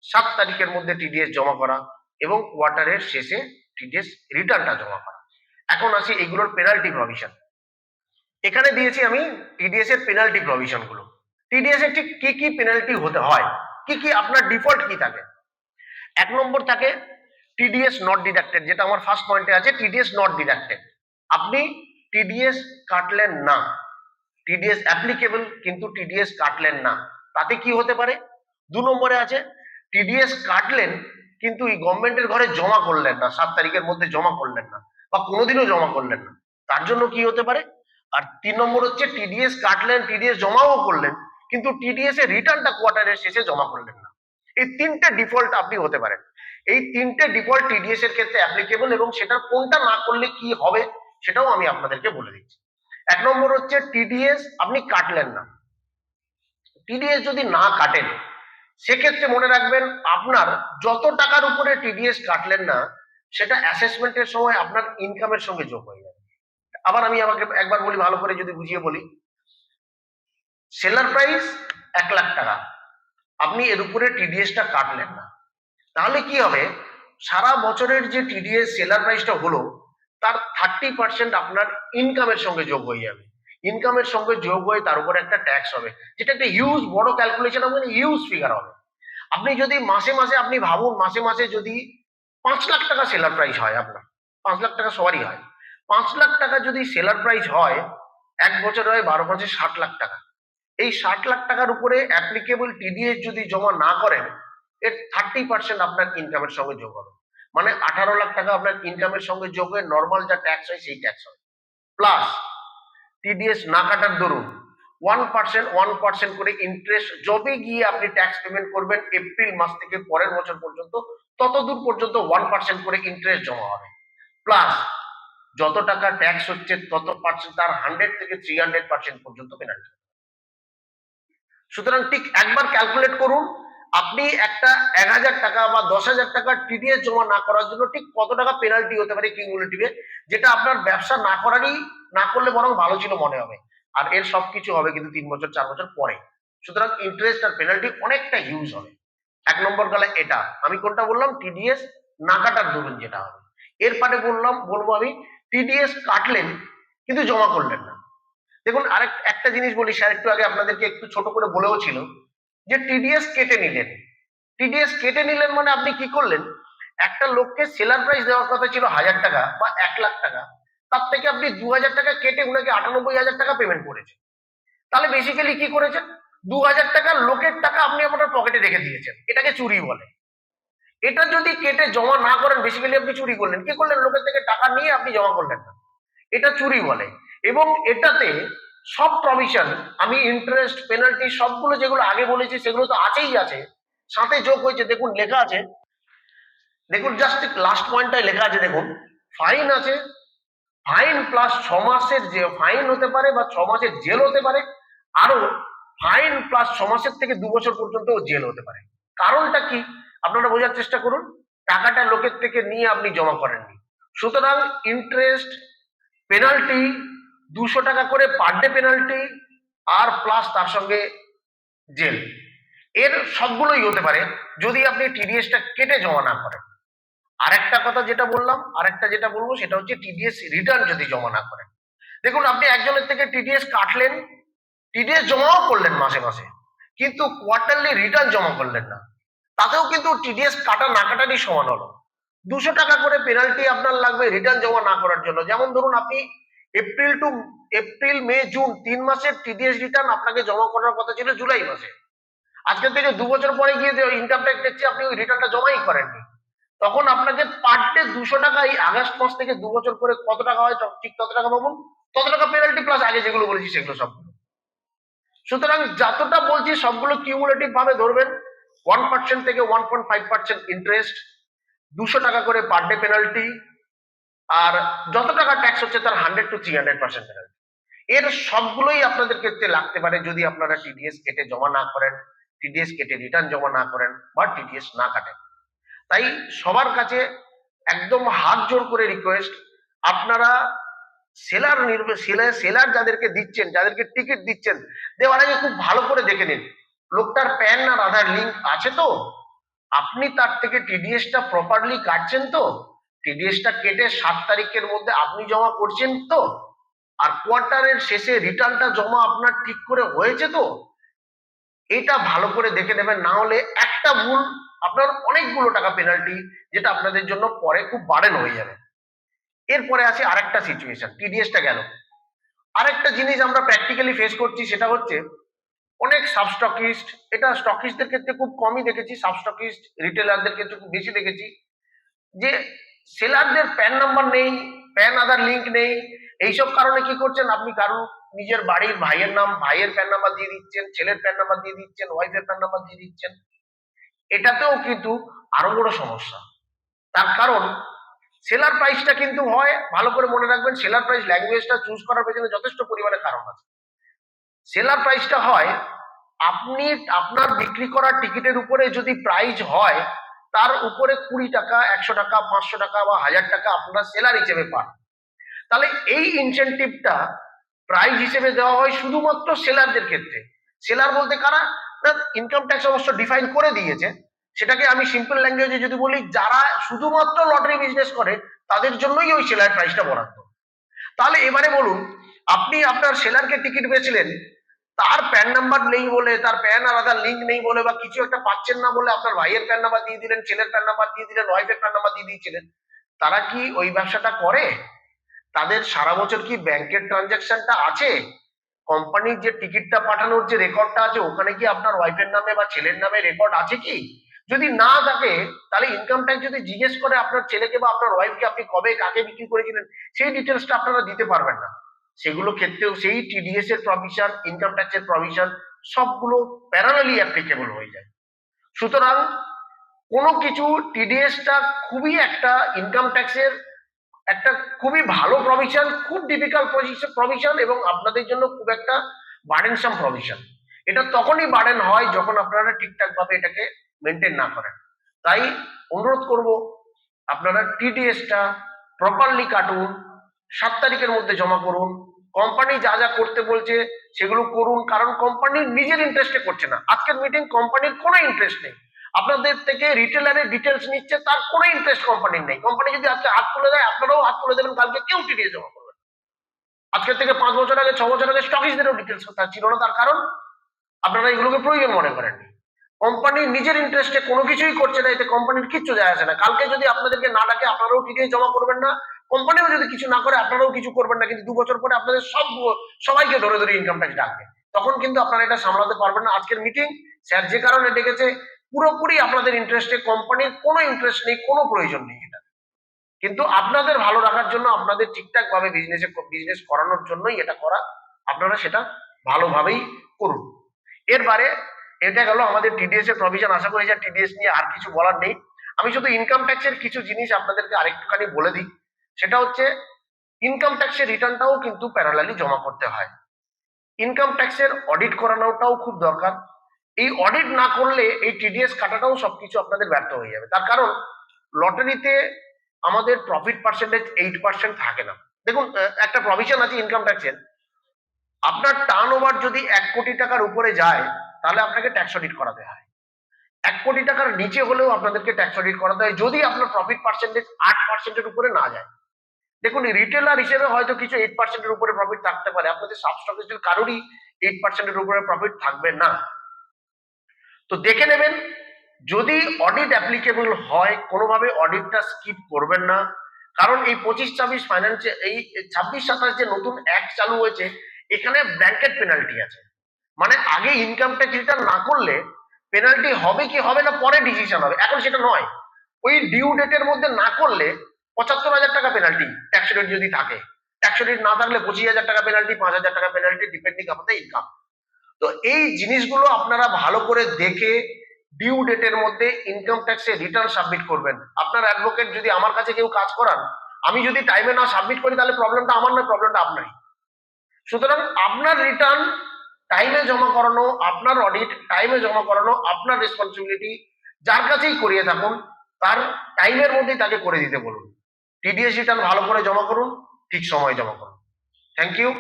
7 তারিখের মধ্যে টিডিএস জমা করা এবং কোয়ার্টারের শেষে টিডিএস রিটার্নটা জমা করা। এখন আসি এইগুলোর পেনাল্টি প্রভিশন। এখানে দিয়েছি আমি টিডিএস এর পেনাল্টি প্রভিশন গুলো। টিডিএস এর ঠিক কি কি পেনাল্টি হতে হয়, কি কি আপনার ডিফল্ট কি থাকে। 1 নম্বর থাকে টিডিএস নট ডিডাক্টেড, যেটা আমার ফার্স্ট পয়েন্টে আছে, টিডিএস নট ডিডাক্টেড। আপনি টিডিএস কাটলেন না, টিডিএস অ্যাপ্লিকেবল কিন্তু টিডিএস কাটলেন না, তাতে কি হতে পারে। 2 নম্বরে আছে টিডিএস কাটলেন কিন্তু এই গভর্নমেন্টের ঘরে জমা করলেন না, 7 তারিখের মধ্যে জমা করলেন না বা কোনোদিনও জমা করলেন না, তার জন্য কি হতে পারে। আর 3 নম্বর হচ্ছে টিডিএস কাটলেন, টিডিএস জমাও করলেন কিন্তু টিডিএস এর রিটার্নটা কোয়ার্টারের শেষে জমা করলেন না। এই 3টে ডিফল্ট আপনি হতে পারেন। এই 3টে ডিফল্ট টিডিএস এর ক্ষেত্রে অ্যাপ্লিকেবল এবং সেটা কোনটা না করলে কি হবে সেটাও আমি আপনাদেরকে বলে দিচ্ছি। 1 নম্বর হচ্ছে টিডিএস আপনি কাটলেন না। টিডিএস যদি না কাটেন সেক্ষেত্রে মনে রাখবেন আপনার যত টাকার উপরে টিডিএস কাটলেন না সেটা অ্যাসেসমেন্টের সময় আপনার ইনকামের সঙ্গে যোগ হয়ে যাবে। আবার আমি আমাকে একবার বলি, ভালো করে যদি বুঝিয়ে বলি, সেলার প্রাইস 1 লাখ টাকা, আপনি এর উপরে টিডিএসটা কাটলেন না, তাহলে কি হবে, সারা বছরের যে টিডিএস সেলার প্রাইসটা হলো তার 30% আপনার ইনকামের সঙ্গে যোগ হয়ে যাবে। ইনকামের সঙ্গে যোগ হয়ে তার উপরে একটা ট্যাক্স হবে, যেটা একটা হিউজ বড় ক্যালকুলেশন হবে, হিউজ ফিগার হবে। আপনি যদি মাসে মাসে আপনি ভাবুন, মাসে মাসে যদি 5 লাখ টাকা সেলার প্রাইস হয় আপনার, 5 লাখ টাকা সবারই হয়, 5 লাখ টাকা যদি সেলার প্রাইস হয়, 1 বছর হয় 12 মাসে 60 লাখ টাকা। এই 60 লাখ টাকার উপরে অ্যাপ্লিকেবল টিডিএস যদি জমা না করেন এর 30% আপনার ইনকামের সঙ্গে যোগ হবে, মানে 18 লাখ টাকা আপনার ইনকামের সঙ্গে যোগ হয়ে নর্মাল যা ট্যাক্স হয় সেই ট্যাক্স হয়। প্লাস টিডিএস না কাটার দরুন 1% করে ইন্টারেস্ট যবে গিয়ে আপনি ট্যাক্স পেমেন্ট করবেন এপ্রিল মাস থেকে পরের বছর পর্যন্ত, ততদূর পর্যন্ত 1% করে ইন্টারেস্ট জমা হবে। প্লাস যত টাকা ট্যাক্স হচ্ছে তত পার্সেন্ট, তার 100 থেকে 300% পর্যন্ত পেনাল্টি। সুতরাং ঠিক একবার ক্যালকুলেট করুন, আপনি একটা 1000 টাকা বা 10,000 টাকা টিডিএস জমা না করার জন্য ঠিক কত টাকা পেনাল্টি হতে পারে কিউমুলেটিভে, যেটা আপনার ব্যবসা না করলে বরং ভালো ছিল মনে হবে। আর এর সবকিছু হবে কিন্তু 3 বছর 4 বছর পরে। সুতরাং ইন্টারেস্ট আর পেনাল্টি অনেকটা হিউজ হবে। 1 নম্বর গেলে এটা, আমি কোনটা বললাম, টিডিএস না কাটার দরুন যেটা হবে। এরপরে বলবো আমি টিডিএস কাটলেন কিন্তু জমা করলেন না। দেখুন একটা জিনিস বলি, স্যার একটু আগে আপনাদেরকে একটু ছোট করে বলেও ছিল যে টিডিএস কেটে নিলেন। টিডিএস কেটে নিলেন মানে আপনি কি করলেন, একটা লোককে সেলার প্রাইস দেওয়ার কথা ছিল 1000 টাকা বা 1 লাখ টাকা, তার থেকে আপনি 2000 টাকা কেটে ওনাকে 98,000 টাকা পেমেন্ট করেছেন। তাহলে বেসিক্যালি কি করেছেন, 2000 টাকা লোকের টাকা আপনি আপনার পকেটে রেখে দিয়েছেন, এটাকে চুরি বলে। এটা যদি কেটে জমা না করেন বেসিক্যালি আপনি চুরি করলেন। কি করলেন, লোকের থেকে টাকা নিয়ে আপনি জমা করলেন না, এটা চুরি বলে। এবং এটাতে সব প্রভিশন, আমি ইন্টারেস্ট পেনাল্টি সবগুলো যেগুলো আগে বলেছি সেগুলো তো আছেই আছে, সাথে যোগ হয়েছে। দেখুন লেখা আছে, দেখুন জাস্ট লাস্ট পয়েন্টটাই লেখা আছে, দেখুন ফাইন আছে, ফাইন প্লাস 6 মাসের যে ফাইন হতে পারে বা 6 মাসের জেল হতে পারে, আরো ফাইন প্লাস 6 মাসের থেকে 2 বছর পর্যন্ত জেল হতে পারে। কারণটা কি আপনারা বোঝার চেষ্টা করুন, টাকাটা লোকের থেকে নিয়ে আপনি জমা করেননি। সুতরাং ইন্টারেস্ট, পেনাল্টি 200 টাকা করে পার ডে পেনাল্টি, আর প্লাস তার সঙ্গে জেল, এর সবগুলোই হতে পারে যদি আপনি টিডিএসটা কেটে জমা না করেন। আরেকটা কথা যেটা বললাম, আরেকটা যেটা বলবো সেটা হচ্ছে টিডিএস রিটার্ন যদি জমা না করেন। দেখুন আপনি একজনের থেকে টিডিএস কাটলেন, টিডিএস জমাও করলেন মাসে মাসে, কিন্তু কোয়ার্টারলি রিটার্ন জমা করলেন না, তাতেও কিন্তু টিডিএস কাটা না কাটারই সমান হলো। 200 টাকা করে পেনাল্টি আপনার লাগবে রিটার্ন জমা না করার জন্য। যেমন ধরুন আপনি এপ্রিল মে জুন 3 মাসের টিডিএস রিটার্ন আপনাকে জমা করার কথা ছিল জুলাই মাসে, আজকে থেকে 2 বছর পরে গিয়ে ইনকাম ট্যাক্স দেখছি আপনি ওই রিটার্নটা জমাই করেননি, তখন আপনাকে পার ডে 200 টাকা এই আগস্ট মাস থেকে 2 বছর করে কত টাকা হয় ঠিক তত টাকা পাবো, তত টাকা পেনাল্টি প্লাস আগে যেগুলো বলেছি সেগুলো সবগুলো। সুতরাং যতটা বলছি সবগুলো কিউমুলেটিভ ভাবে ধরবেন, 1% থেকে 1.5% ইন্টারেস্ট, 200 টাকা করে পার ডে পেনাল্টি, আর যত টাকা ট্যাক্স হচ্ছে তার 100 to 300% পেনাল্টি। এর সবগুলোই আপনাদের ক্ষেত্রে লাগতে পারে যদি আপনারা টিডিএস কেটে জমা না করেন, টিডিএস কেটে রিটার্ন জমা না করেন বা টিডিএস না কাটেন। তাই সবার কাছে একদম হাত জোর করে রিকোয়েস্ট, আপনারা সেলার যাদেরকে দিচ্ছেন, যাদেরকে টিকিট দিচ্ছেন, দেওয়ার আগে খুব ভালো করে দেখে নিন লোকটার প্যান আর আধার লিঙ্ক আছে তো, আপনি তার থেকে টিডিএসটা প্রপারলি কাটছেন তো? টিডিএসটা কেটে 7 তারিখের মধ্যে আপনি জমা করছেন তো? আর কোয়ার্টারের শেষে রিটার্নটা জমা আপনার ঠিক করে হয়েছে তো? এটা ভালো করে দেখে নেবেন, না হলে একটা ভুল আপনার অনেকগুলো টাকা পেনাল্টি, যেটা আপনাদের জন্য পরে খুব বার্ডেন হয়ে যাবে। এরপরে আছে আরেকটা সিচুয়েশন, টিডিএসটা গেল, আরেকটা জিনিস আমরা প্র্যাকটিক্যালি ফেস করছি, সেটা হচ্ছে অনেক সাবস্টকিস্ট, এটা স্টকিস্টদের ক্ষেত্রে খুব কমই দেখেছি, সাবস্টকিস্ট রিটেলারদের ক্ষেত্রে খুব বেশি দেখেছি, যে সেলারদের প্যান নাম্বার নেই, প্যান আধার লিঙ্ক নেই। এইসব কারণে কি করছেন, আপনি কারণ নিজের বাড়ির ভাইয়ের নাম, ভাইয়ের প্যান নাম্বার দিয়ে দিচ্ছেন, ছেলের প্যান নাম্বার দিয়ে দিচ্ছেন, ওয়াইফের প্যান নাম্বার দিয়ে দিচ্ছেন। এটাতেও কিন্তু আরো বড় সমস্যা। তার কারণ সেলার প্রাইসটা কিন্তু হয়, ভালো করে মনে রাখবেন, সেলার প্রাইস ল্যাঙ্গুয়েজটা চুজ করার পেছনে যথেষ্ট পরিমাণে কারণ আছে। সেলার প্রাইসটা হয় আপনি আপনার বিক্রি করার টিকিটের উপরে যদি প্রাইস হয়, তার উপরে 20 টাকা, 100 টাকা, 500 টাকা বা 1000 টাকা আপনারা সেলার হিসেবে পান। তাহলে এই ইনসেনটিভটা প্রাইস হিসেবে দেওয়া হয় শুধুমাত্র সেলারদের ক্ষেত্রে। সেলার বলতে কারা? ইনকাম ট্যাক্স অবশ্য ডিফাইন করে দিয়েছে, সেটাকে আমি সিম্পল ল্যাঙ্গুয়েজে যদি বলি, যারা শুধুমাত্র লটারি বিজনেস করে তাদের জন্যই ওই সেলার প্রাইসটা বরাদ্দ। তাহলে এবারে বলুন, আপনি আপনার সেলারকে টিকিট বেচলেন, তার প্যান নাম্বার নেই বলে, তার প্যান আর আধার লিঙ্ক নেই বলে, বা কিছু একটা পাচ্ছেন না বলে আপনার ভাইয়ের প্যান নাম্বার দিয়ে দিলেন, ছেলের প্যান নাম্বার দিয়ে দিলেন, ওয়াইফের প্যান নাম্বার দিয়ে দিয়েছিলেন। তারা কি ওই ব্যবসাটা করে? তাদের সারা বছর কি ব্যাংকের ট্রানজাকশনটা আছে? কোম্পানির যে টিকিটটা পাঠানোর যে রেকর্ডটা আছে, ওখানে কি আপনার ওয়াইফের নামে বা ছেলের নামে রেকর্ড আছে কি? যদি না থাকে, তাহলে ইনকাম ট্যাক্স যদি জিজ্ঞেস করে আপনার ছেলেকে বা আপনার ওয়াইফকে আপনি কবে কাকে বিক্রি করেছিলেন, সেই ডিটেলসটা আপনারা দিতে পারবেন না। সেগুলো ক্ষেত্রেও সেই টিডিএস এর প্রভিশন, ইনকাম ট্যাক্সের প্রভিশন সবগুলো প্যারালালি অ্যাপ্লিকেবল হয়ে যায়। সুতরাং কোনো কিছু, টিডিএসটা খুবই একটা ইনকাম ট্যাক্সের একটা খুবই ভালো প্রভিশন, খুব ডিফিকাল্ট প্রভিশন, এবং আপনাদের জন্য খুব একটা বার্ডেনসাম প্রভিশন। এটা তখনই বার্ডেন হয় যখন আপনারা ঠিকঠাক ভাবে এটাকে মেনটেন না করেন। তাই অনুরোধ করব, আপনারা টিডিএসটা প্রপারলি কাটুন, 7 তারিখের মধ্যে জমা করুন। কোম্পানি যা যা করতে বলছে সেগুলো করুন, কারণ কোম্পানি নিজের ইন্টারেস্টে করছে না। আজকের মিটিং কোম্পানির কোনো ইন্টারেস্ট নেই, আপনাদের থেকে রিটেলারের ডিটেলস নিচ্ছে, তার কোনো ইন্টারেস্ট কোম্পানির নেই। কোম্পানি যদি আজকে হাত তুলে দেয়, আপনারাও হাত তুলে দেবেন, কালকে কেউ টিডিএস জমা করবেন। আজকের থেকে 5 বছর আগে, 6 বছর আগে স্টকিস্টদেরও ডিটেলস তার ছিল না, তার কারণ আপনারা এগুলোকে প্রয়োজন মনে করেননি। কোম্পানি নিজের ইন্টারেস্টে কোনো কিছুই করছে না, এতে কোম্পানির কিচ্ছু যায় আসে না। কালকে যদি আপনাদেরকে না ডাকে, আপনারাও টিডিএস জমা করবেন না, কোম্পানিও যদি কিছু না করে আপনারাও কিছু করবেন না, কিন্তু 2 বছর পরে আপনাদের সবাইকে ধরে ধরে ইনকাম ট্যাক্স ডাকবে, তখন কিন্তু আপনারা এটা সামলাতে পারবেন না। আজকের মিটিং স্যার যে কারণে ডেকেছে, পুরোপুরি আপনাদের ইন্টারেস্টে, কোম্পানির কোনো ইন্টারেস্ট নেই, কোনো প্রয়োজন নেই এটা, কিন্তু আপনাদের ভালো রাখার জন্য, আপনাদের ঠিকঠাক ভাবে বিজনেস করানোর জন্যই এটা করা। আপনারা সেটা ভালোভাবেই করুন। এরবারে এটা গেল আমাদের টিডিএস এর প্রভিশন। আশা করি যে টিডিএস নিয়ে আর কিছু বলার নেই। আমি শুধু ইনকাম ট্যাক্সের কিছু জিনিস আপনাদেরকে আরেকটুখানি বলে দিই। সেটা হচ্ছে, ইনকাম ট্যাক্সের রিটার্নটাও কিন্তু প্যারালালি জমা করতে হয়। ইনকাম ট্যাক্সের অডিট করানোটাও খুব দরকার। এই অডিট না করলে এই টিডিএস কাটাটাও সবকিছু আপনাদের ব্যর্থ হয়ে যাবে। তার কারণ লটারিতে আমাদের প্রফিট পার্সেন্টেজ 8% থাকে না। দেখুন, একটা প্রভিশন আছে ইনকাম ট্যাক্সের, আপনার টার্ন ওভার যদি 1 কোটি টাকার উপরে যায়, তাহলে আপনাকে ট্যাক্স অডিট করাতে হয়। 1 কোটি টাকার নিচে হলেও আপনাদেরকে ট্যাক্স অডিট করাতে হয়, যদি আপনার প্রফিট পার্সেন্টেজ 8%-এর উপরে না যায়। দেখুন, রিটেলার হিসেবে হয়তো কিছু 8%-এর উপরে প্রফিট থাকতে পারে, আপনাদের সাবস্টকিস্টের কারোরই 8%-এর উপরে প্রফিট থাকবে না। তো দেখে নেবেন, যদি অডিট অ্যাপ্লিকেবল হয়, কোনোভাবে অডিটটা স্কিপ করবেন না, কারণ এই 25-26 ফাইন্যান্সে, এই 26-27 যে নতুন অ্যাক্ট চালু হয়েছে, এখানে ব্ল্যাঙ্কেট পেনাল্টি আছে। মানে আগে ইনকাম ট্যাক্স রিটার্ন না করলে পেনাল্টি হবে কি হবে না পরে ডিসিশন হবে, এখন সেটা নয়। ওই ডিউ ডেটের মধ্যে না করলে 75,000 টাকা পেনাল্টি, ট্যাক্স রেট যদি থাকে। ট্যাক্স রেট না থাকলে 25,000 টাকা পেনাল্টি, 5,000 টাকা পেনাল্টি, ডিপেন্ডিং আপনাদের ইনকাম। তো এই জিনিসগুলো আপনারা ভালো করে দেখে ডিউ ডেটের মধ্যে ইনকাম ট্যাক্সে রিটার্ন সাবমিট করবেন। আপনার অ্যাডভোকেট যদি আমার কাছে কেউ কাজ করান, আমি যদি টাইমে না সাবমিট করি, তাহলে প্রবলেমটা আমার নয়, প্রবলেমটা আপনারই। সুতরাং আপনার রিটার্ন টাইমে জমা করানো, আপনার অডিট টাইমে জমা করানো আপনার রেসপন্সিবিলিটি। যার কাছেই করিয়ে থাকুন, তার টাইমের মধ্যেই তাকে করে দিতে বলুন। টিডিএস রিটার্ন ভালো করে জমা করুন, ঠিক সময়ে জমা করুন। Thank you.